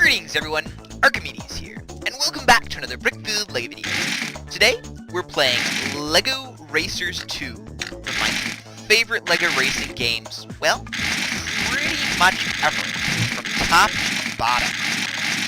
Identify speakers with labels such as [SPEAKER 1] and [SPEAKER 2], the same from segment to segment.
[SPEAKER 1] Greetings everyone, Arcimedes here, and welcome back to another brick-filled LEGO video. Today, we're playing LEGO Racers 2, one of my favorite LEGO racing games, well, pretty much ever, from top to bottom.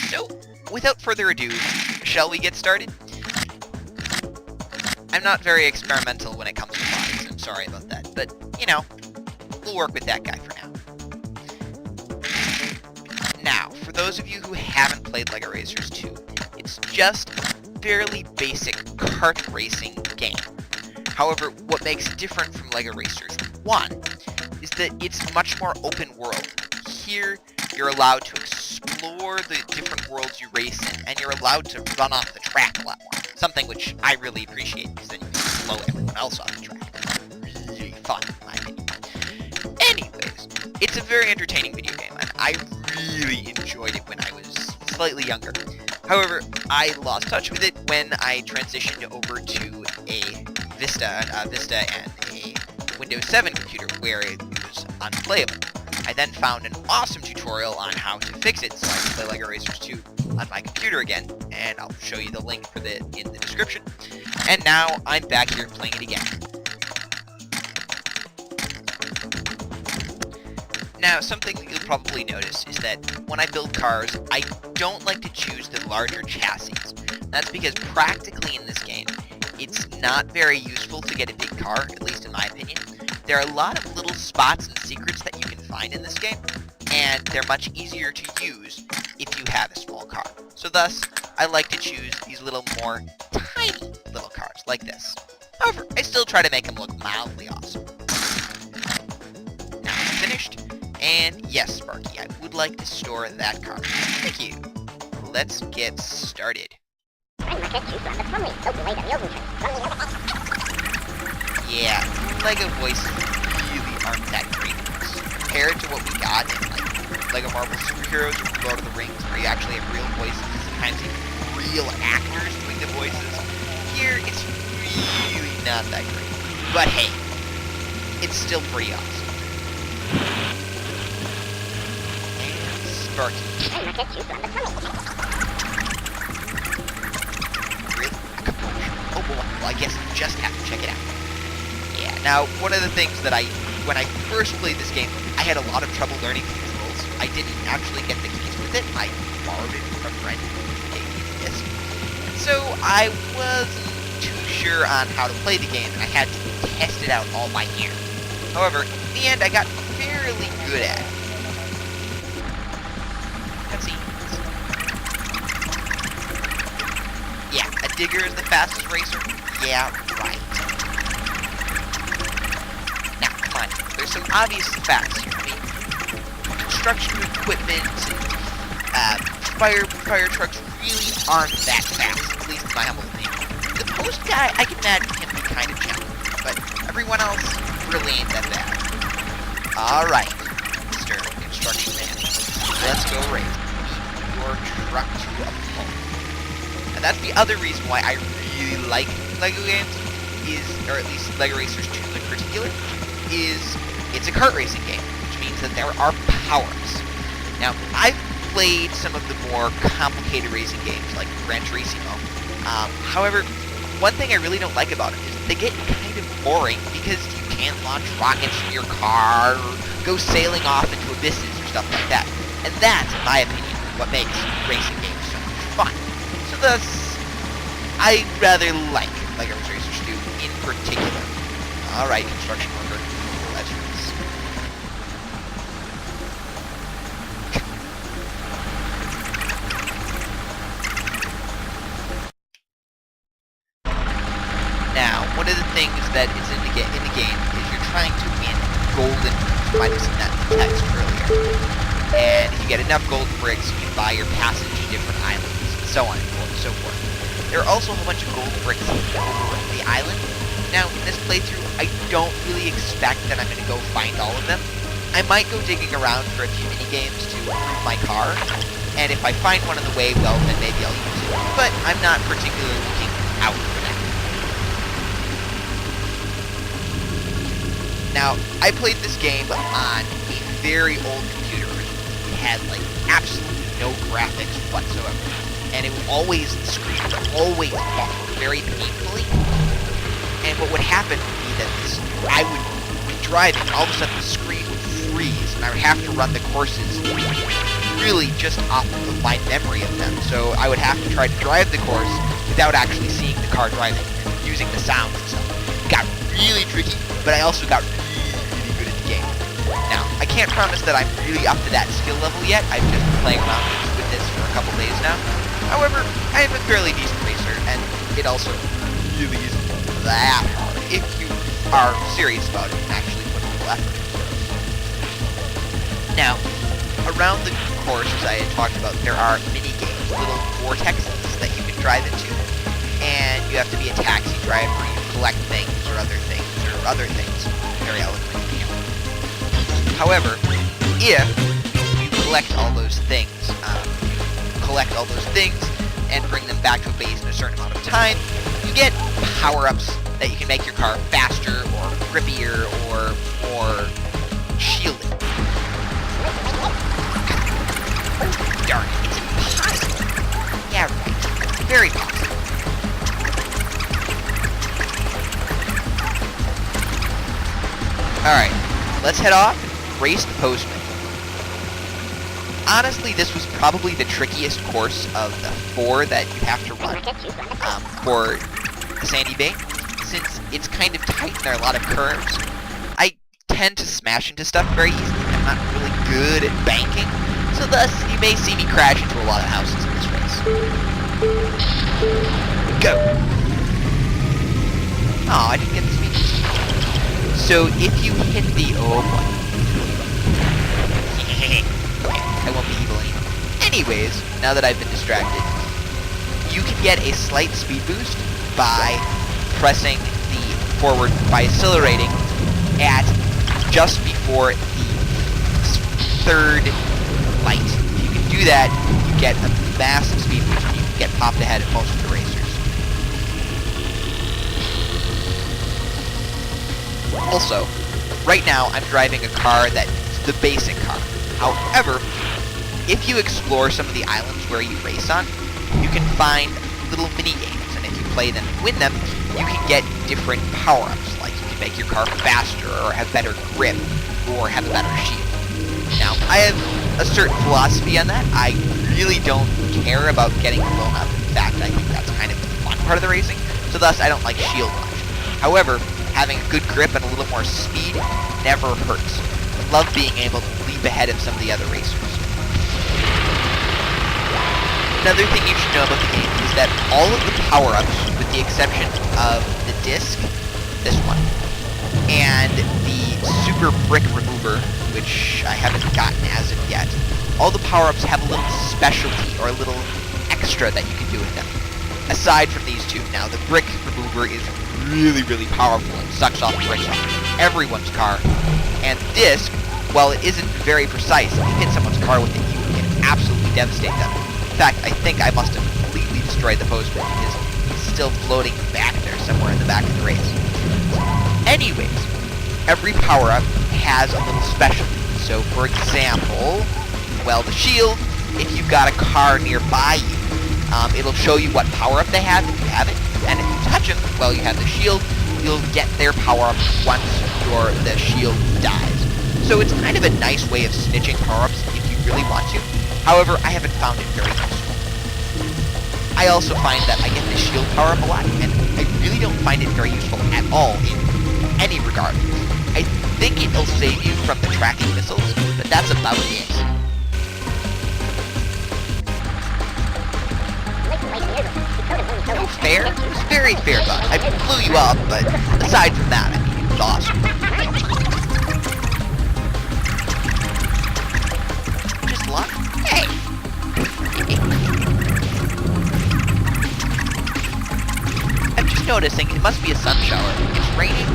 [SPEAKER 1] So, without further ado, shall we get started? I'm not very experimental when it comes to bodies, I'm sorry about that, but, you know, we'll work with that guy for now. Now, for those of you who haven't played LEGO Racers 2, it's just a fairly basic kart racing game. However, what makes it different from LEGO Racers 1 is that it's much more open world. Here, you're allowed to explore the different worlds you race in, and you're allowed to run off the track a lot more. Something which I really appreciate, because then you can slow everyone else off the track. Really fun, in my opinion. Anyways, it's a very entertaining video game, and I really enjoyed it when I was slightly younger. However, I lost touch with it when I transitioned over to a Vista and a Windows 7 computer where it was unplayable. I then found an awesome tutorial on how to fix it so I can play LEGO Racers 2 on my computer again, and I'll show you the link for that in the description. And now I'm back here playing it again. Now, something that you'll probably notice is that when I build cars, I don't like to choose the larger chassis. That's because practically in this game, it's not very useful to get a big car, at least in my opinion. There are a lot of little spots and secrets that you can find in this game, and they're much easier to use if you have a small car. So thus, I like to choose these little more tiny little cars, like this. However, I still try to make them look mildly awesome. Now I'm finished. And yes, Sparky, I would like to store that car. Thank you. Let's get started. Yeah, LEGO voices really aren't that great. Compared to what we got in like LEGO Marvel Superheroes or Lord of the Rings, where you actually have real voices and sometimes even real actors doing the voices. Here, it's really not that great. But hey, it's still pretty awesome. Sparky. Really? Oh boy, well I guess I just have to check it out. Yeah, now one of the things that when I first played this game, I had a lot of trouble learning the controls. I didn't actually get the keys with it. I borrowed it from a friend who gave me this. So I wasn't too sure on how to play the game, and I had to test it out all by ear. However, in the end, I got fairly good at it. Yeah, a digger is the fastest racer? Yeah, right. Now, come on, there's some obvious facts here. I mean, construction equipment and fire trucks really aren't that fast, at least in my humble opinion. The post guy, I can imagine him be kind of challenging, but everyone else really ain't that bad. Alright, Mr. Construction Man, let's go race. Your truck to a pulp. And that's the other reason why I really like LEGO games, or at least LEGO Racers 2 in particular, is it's a kart racing game, which means that there are powers. Now, I've played some of the more complicated racing games, like Gran Turismo. However, one thing I really don't like about it is they get kind of boring because you can't launch rockets from your car, or go sailing off into abysses, or stuff like that. And that's, in my opinion, what makes racing games so much fun. So thus, I rather like LEGO Racers 2 in particular. Alright, construction worker, let's race. Now, one of the things that is in the game is you're trying to win golden. You might have seen that in the text earlier. And if you get enough gold bricks, you can buy your passage to different islands, and so on and so forth. There are also a whole bunch of gold bricks on the island. Now, in this playthrough, I don't really expect that I'm going to go find all of them. I might go digging around for a few mini-games to improve my car, and if I find one on the way, well, then maybe I'll use it. But I'm not particularly looking out for that. Now, I played this game on a very old computer. Had like absolutely no graphics whatsoever. And the screen would always buffer very painfully. And what would happen would be that I would be driving, and all of a sudden the screen would freeze, and I would have to run the courses really just off of my memory of them. So I would have to try to drive the course without actually seeing the car driving, using the sounds and stuff. It got really tricky, but I also got really good at the game. Now, I can't promise that I'm really up to that skill level yet. I've just been playing around with this for a couple days now. However, I am a fairly decent racer, and it also really isn't that hard if you are serious about it and actually put a little effort into it. Now, around the course, as I had talked about, there are mini games, little vortexes that you can drive into, and you have to be a taxi driver, you collect things or other things, very eloquently. However, if you collect all those things, and bring them back to a base in a certain amount of time, you get power-ups that you can make your car faster, or grippier, or more shielded. Darn it, it's impossible. Yeah, right. Very possible. Alright, let's head off and race the postman. Honestly, this was probably the trickiest course of the 4 that you have to run for the Sandy Bay, since it's kind of tight and there are a lot of curves. I tend to smash into stuff very easily. I'm not really good at banking, so thus you may see me crash into a lot of houses in this race. Go! Oh, I didn't get the speed boost. So if you hit the... oh boy. I won't be evil anymore. Anyways, now that I've been distracted, you can get a slight speed boost by pressing the forward, by accelerating at just before the 3rd light. If you can do that, you get a massive speed boost and you can get popped ahead of most of the racers. Also, right now I'm driving a car that's the basic car. However, if you explore some of the islands where you race on, you can find little mini-games, and if you play them and win them, you can get different power-ups, like you can make your car faster, or have better grip, or have a better shield. Now, I have a certain philosophy on that. I really don't care about getting blown up. In fact, I think that's kind of the fun part of the racing, so thus I don't like shield much. However, having a good grip and a little more speed never hurts. I love being able to leap ahead of some of the other racers. Another thing you should know about the game is that all of the power-ups, with the exception of the disc, this one, and the super brick remover, which I haven't gotten as of yet, all the power-ups have a little specialty or a little extra that you can do with them. Aside from these two. Now, the brick remover is really, really powerful and sucks off bricks off everyone's car. And the disc, while it isn't very precise, if you hit someone's car with it, you can absolutely devastate them. In fact, I think I must have completely destroyed the postman because he's still floating back there somewhere in the back of the race. Anyways, every power-up has a little specialty. So, for example, well, the shield, if you've got a car nearby you, it'll show you what power-up they have if you have it. And if you touch them while you have the shield, you'll get their power-up once the shield dies. So it's kind of a nice way of snitching power-ups if you really want to. However, I haven't found it very useful. I also find that I get the shield power-up a lot, and I really don't find it very useful at all in any regard. I think it'll save you from the tracking missiles, but that's about it. No fair? It was very fair, bud. I blew you up, but aside from that, I mean, it was awesome. Just luck? Hey! I'm just noticing it must be a sun shower. It's raining,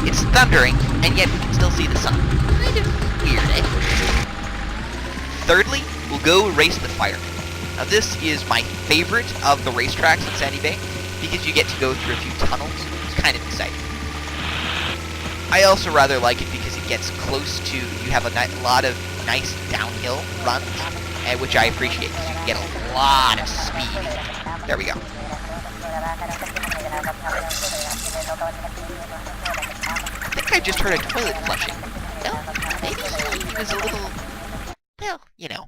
[SPEAKER 1] it's thundering, and yet we can still see the sun. Kind of weird, eh? Thirdly, we'll go race the fireman. Now this is my favorite of the racetracks in Sandy Bay, because you get to go through a few tunnels. It's kind of exciting. I also rather like it because it gets close to, you have a lot of nice downhill runs, and which I appreciate because you can get a lot of speed. There we go. I think I just heard a toilet flushing. Well, maybe he was a little, well, you know.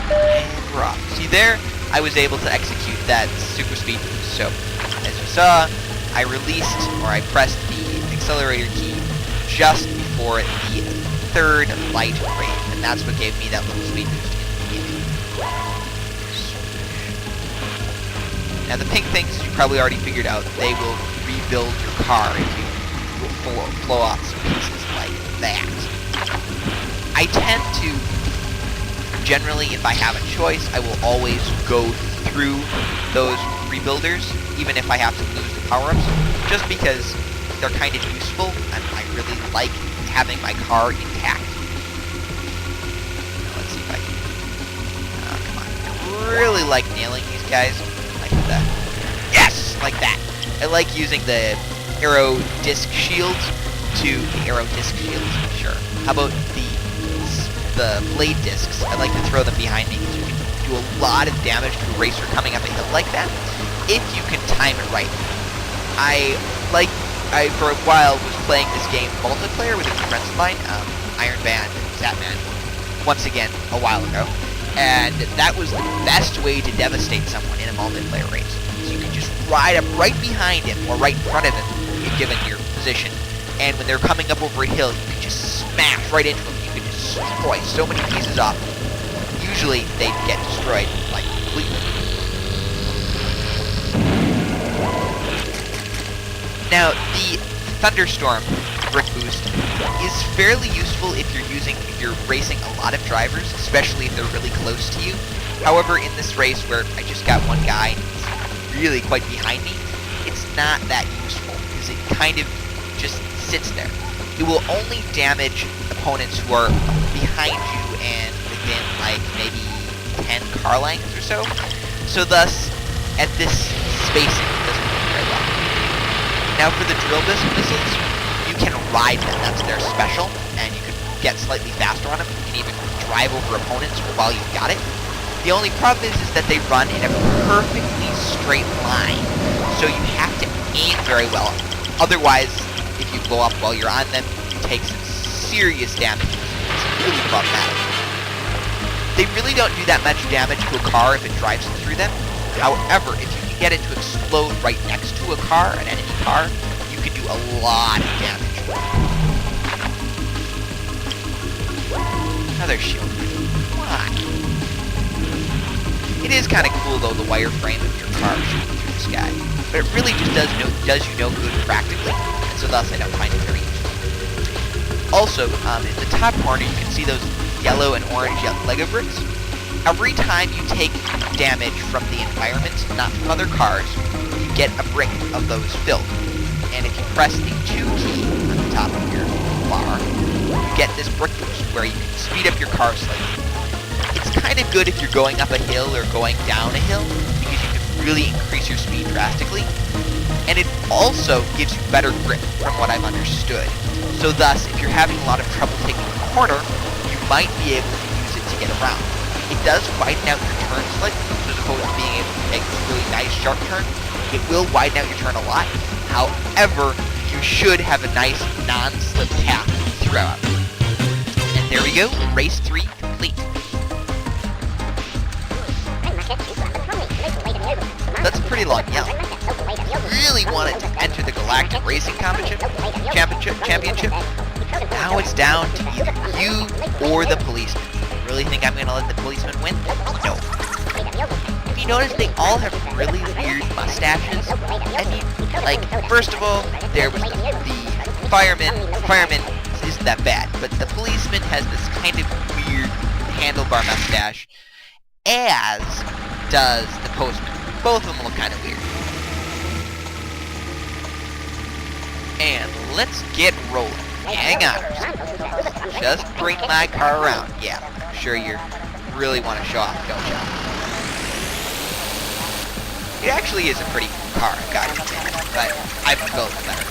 [SPEAKER 1] And we're off. See there, I was able to execute that super speed boost. So, as you saw, I released, or I pressed the accelerator key just before the third light rate, and that's what gave me that little speed boost in the beginning. Now the pink things, you probably already figured out, they will rebuild your car if you blow off some pieces like that. I tend to, generally, if I have a choice, I will always go through those rebuilders, even if I have to lose the power-ups, just because they're kind of useful, and I really like having my car intact. Now, let's see if I can... Oh, come on. I really like nailing these guys. Like that. Yes! Like that. I like using the arrow disc shields to... Arrow disc shields? Sure. How about the blade discs? I like to throw them behind me because you can do a lot of damage to a racer coming up a hill like that, if you can time it right. I for a while was playing this game multiplayer with a few friends of mine, Iron Band and Zatman, once again, a while ago, and that was the best way to devastate someone in a multiplayer race. So you can just ride up right behind him, or right in front of him, given your position, and when they're coming up over a hill, you can just smash right into them. You can destroy so many pieces off. Usually, they get destroyed, like, completely. Now, the Thunderstorm brick boost is fairly useful if you're racing a lot of drivers, especially if they're really close to you. However, in this race where I just got one guy and he's really quite behind me, it's not that useful because it kind of just sits there. It will only damage opponents who are behind you and within like maybe 10 car lengths or so. So thus, at this spacing, it doesn't work very well. Now for the drill missiles, you can ride them. That's their special, and you can get slightly faster on them. You can even drive over opponents while you've got it. The only problem is that they run in a perfectly straight line, so you have to aim very well. Otherwise, if you blow up while you're on them, you take some serious damage. It's really problematic. They really don't do that much damage to a car if it drives through them. However, if you can get it to explode right next to a car, an enemy car, you can do a lot of damage. Another shield. Why? It is kind of cool though, the wireframe of your car shooting through the sky. But it really just does you no good practically, and so thus I don't find it very useful. Also, in the top corner you can see those yellow and orange Lego bricks. Every time you take damage from the environment, not from other cars, you get a brick of those filled. And if you press the 2 key on the top of your bar, you get this brick boost where you can speed up your car slightly. It's kind of good if you're going up a hill or going down a hill, because you can really increase your speed drastically. And it also gives you better grip, from what I've understood. So thus, if you're having a lot of trouble taking a corner, you might be able to use it to get around. It does widen out your turn slightly, as opposed to being able to take a really nice sharp turn. It will widen out your turn a lot. However, you should have a nice non-slip path throughout. And there we go, race 3 complete. That's a pretty long yell. Really wanted to enter the Galactic Racing Championship. Now it's down to either you or the policeman. Really think I'm going to let the policeman win? No. If you notice, they all have really weird mustaches. I mean, like, first of all, there was the fireman. Fireman isn't that bad, but the policeman has this kind of weird handlebar mustache, as does the postman. Both of them look kind of weird. And let's get rolling. Hang on. Just bring my car around. Yeah, I'm sure you really want to show off, don't you? It actually is a pretty cool car, I've got to admit, but I've built it better.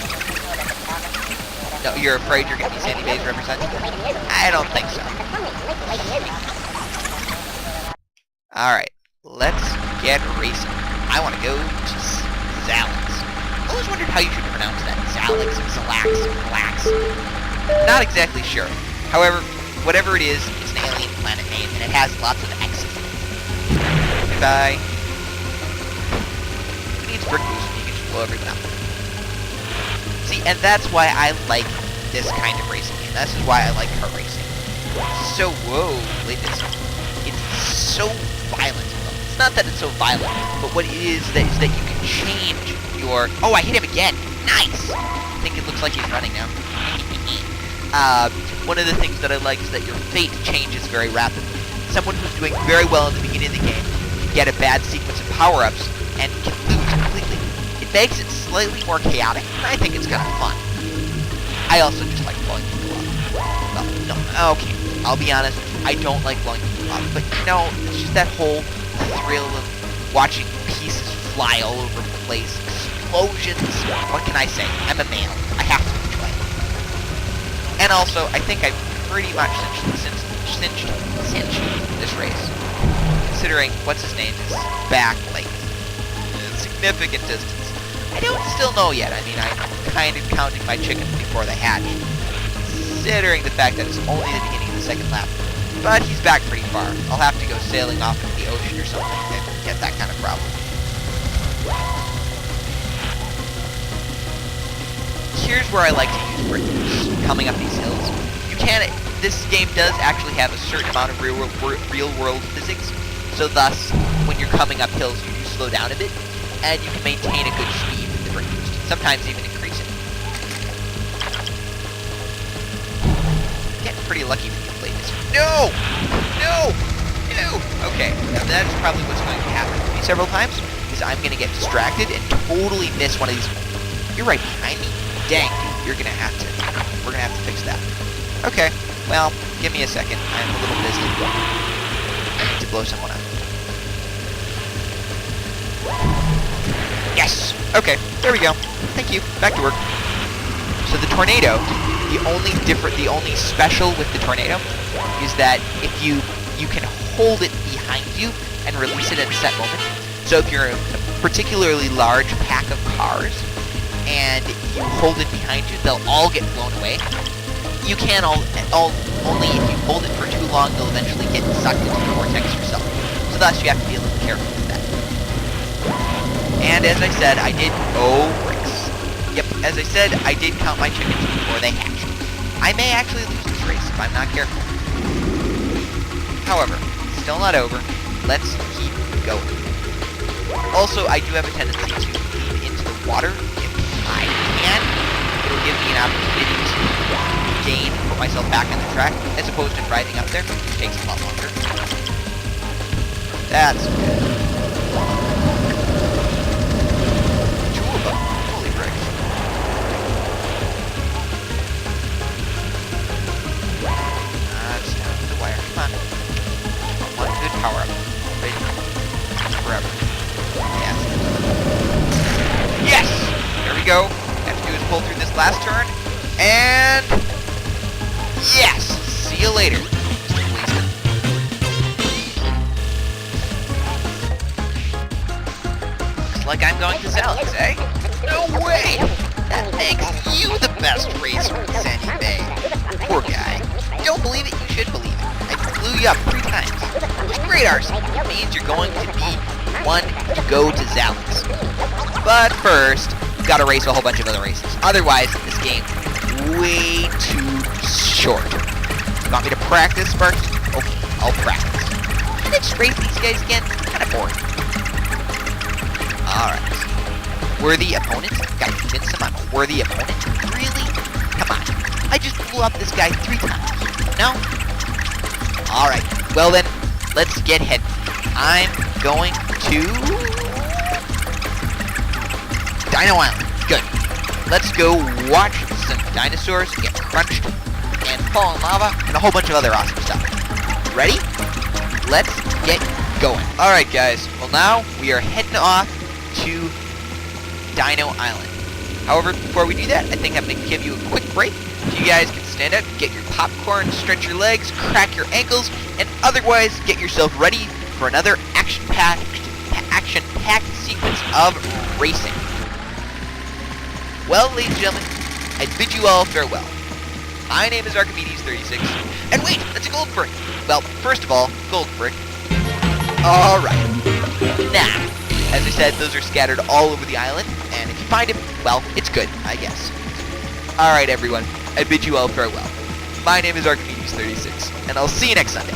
[SPEAKER 1] No, you're afraid you're going to be Sandy Bay's representative? I don't think so. Alright, let's get racing. I want to go to Zalax. I always wondered how you should pronounce that. Zalax, Zalax, Relax. Not exactly sure. However, whatever it is, it's an alien planet name, and it has lots of X's. Goodbye. Who needs brick boost when you can just blow everything up? See, and that's why I like this kind of racing game. This is why I like kart racing. So, whoa, latest. It's so violent. It's not that it's so violent, but what it is that you can change your... Oh, I hit him again! Nice! I think it looks like he's running now. One of the things that I like is that your fate changes very rapidly. Someone who's doing very well in the beginning of the game can get a bad sequence of power-ups and can lose completely. It makes it slightly more chaotic, and I think it's kind of fun. I also just like blowing people up. Well, no, okay, I'll be honest, I don't like blowing people up, but you know, it's just that whole thrill of watching pieces fly all over the place, explosions. What can I say? I'm a male. I have to enjoy it. And also, I think I've pretty much cinched this race, considering what's his name is back like a significant distance. I don't still know yet. I mean, I'm kind of counting my chickens before they hatch, considering the fact that it's only the beginning of the second lap. But he's back pretty far. I'll have to go sailing off into the ocean or something to get that kind of problem. Here's where I like to use brick boosts, coming up these hills. You can. This game does actually have a certain amount of real world physics, so thus, when you're coming up hills, you do slow down a bit, and you can maintain a good speed with the brick boost. Sometimes even increase it. Getting pretty lucky when you play this. No! No! No! Okay, now that's probably what's going to happen to me several times, is I'm going to get distracted and totally miss one of these. You're right behind me. Dang, dude, we're gonna have to fix that. Okay, well, give me a second. I'm a little busy. I need to blow someone up. Yes! Okay, there we go. Thank you. Back to work. So the tornado, the only special with the tornado is that if you can hold it behind you and release it at a set moment. So if you're in a particularly large pack of cars, and you hold it behind you, they'll all get blown away. You can only if you hold it for too long, they'll eventually get sucked into the vortex yourself. So thus, you have to be a little careful with that. And as I said, bricks. Yep, as I said, I did count my chickens before they hatched. I may actually lose this race if I'm not careful. However, still not over. Let's keep going. Also, I do have a tendency to lean into the water. I can. It'll give me an opportunity to gain, put myself back on the track, as opposed to driving up there, which takes a lot longer. That's good. Two of them. Holy bricks. That's down to the wire. Come on. One good power up. Wait. Forever. Yes. Yes! There we go. Have to do is pull through this last turn, and yes! See you later, policeman. Looks like I'm going to Zalax, eh? No way! That makes you the best racer in Sandy Bay. Poor guy. Don't believe it? You should believe it. I blew you up 3 times. It was great, Arci. It means you're going to be one to go to Zalax. But first, we've got to race a whole bunch of other races. Otherwise, this game's way too short. You want me to practice, Sparky? Okay, I'll practice. Can I just race these guys again? Kind of boring. Alright. Worthy opponent? Gotta convince him I'm a worthy opponent? Really? Come on. I just blew up this guy 3 times. No? Alright. Well then, let's get heading. I'm going to Dino Island. Good. Let's go watch some dinosaurs get crunched and fall in lava and a whole bunch of other awesome stuff. Ready? Let's get going. Alright guys, well now we are heading off to Dino Island. However, before we do that, I think I'm going to give you a quick break If you guys can stand up, get your popcorn, stretch your legs, crack your ankles, and otherwise get yourself ready for another action-packed sequence of racing. Well, ladies and gentlemen, I bid you all farewell. My name is Arcimedes36, and wait, that's a gold brick. Well, first of all, gold brick. Alright. Now, as I said, those are scattered all over the island, and if you find him, well, it's good, I guess. Alright, everyone, I bid you all farewell. My name is Arcimedes36, and I'll see you next Sunday.